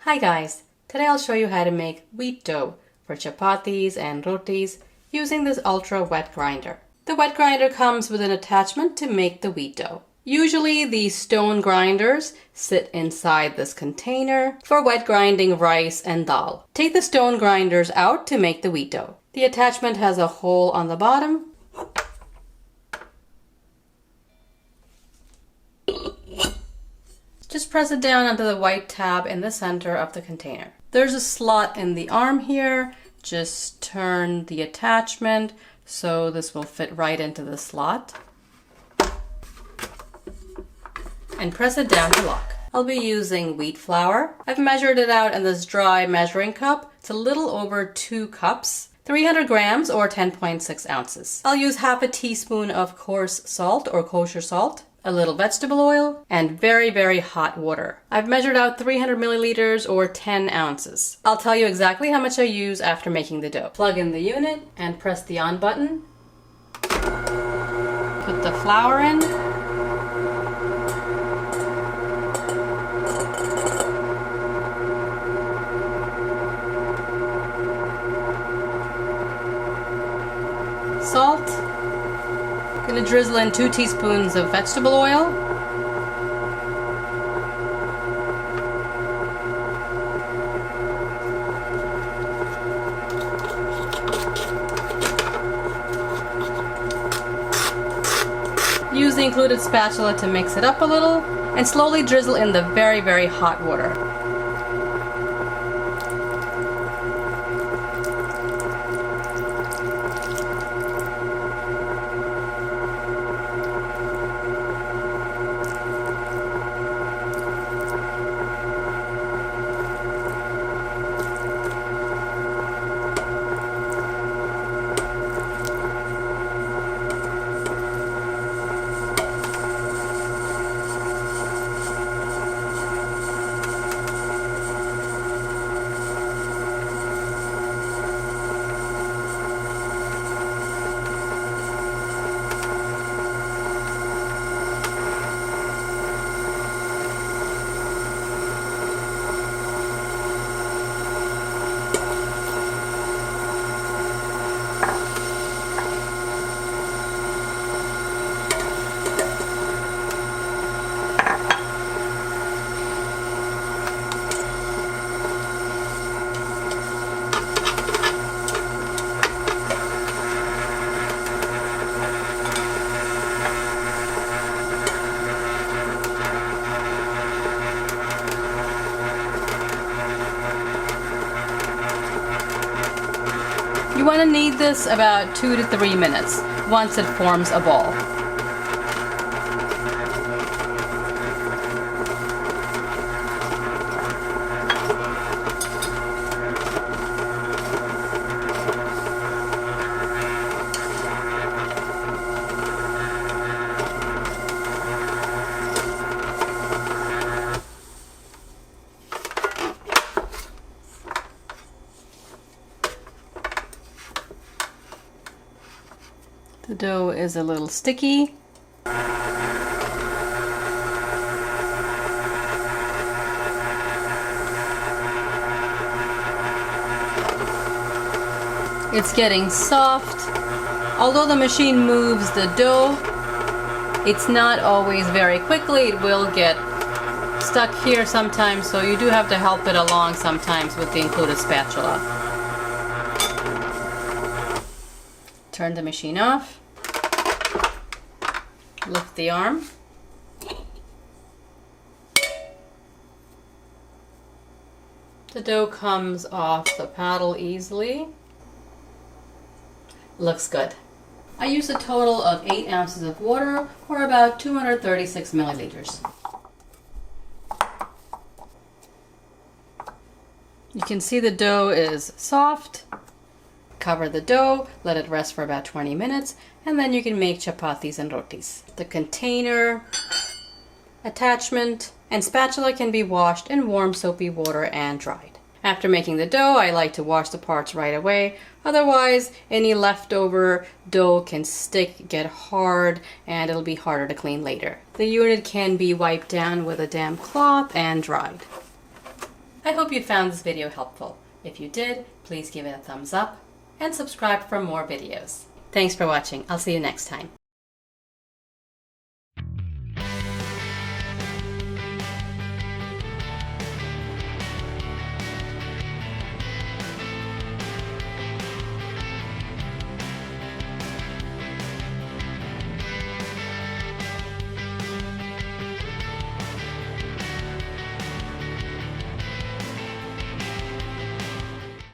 Hi guys, today I'll show you how to make wheat dough for chapatis and rotis using this ultra wet grinder. The wet grinder comes with an attachment to make the wheat dough. Usually these stone grinders sit inside this container for wet grinding rice and dal. Take the stone grinders out to make the wheat dough. The attachment has a hole on the bottom. Just press it down onto the white tab in the center of the container. There's a slot in the arm here. Just turn the attachment so this will fit right into the slot. And press it down to lock. I'll be using wheat flour. I've measured it out in this dry measuring cup. It's a little over 2 cups. 300 grams or 10.6 ounces. I'll use half a teaspoon of coarse salt or kosher salt, a little vegetable oil, and very, very hot water. I've measured out 300 milliliters or 10 ounces. I'll tell you exactly how much I use after making the dough. Plug in the unit and press the on button. Put the flour in. Salt. I'm going to drizzle in 2 teaspoons of vegetable oil. Use the included spatula to mix it up a little and slowly drizzle in the very, very hot water. You want to knead this about 2 to 3 minutes once it forms a ball. The dough is a little sticky. It's getting soft. Although the machine moves the dough, it's not always very quickly. It will get stuck here sometimes, so you do have to help it along sometimes with the included spatula. Turn the machine off. Lift the arm. The dough comes off the paddle easily. Looks good. I used a total of 8 ounces of water, or about 236 milliliters. You can see the dough is soft. Cover the dough, let it rest for about 20 minutes, and then you can make chapatis and rotis. The container, attachment, and spatula can be washed in warm soapy water and dried. After making the dough, I like to wash the parts right away. Otherwise, any leftover dough can stick, get hard, and it'll be harder to clean later. The unit can be wiped down with a damp cloth and dried. I hope you found this video helpful. If you did, please give it a thumbs up and subscribe for more videos. Thanks for watching. I'll see you next time.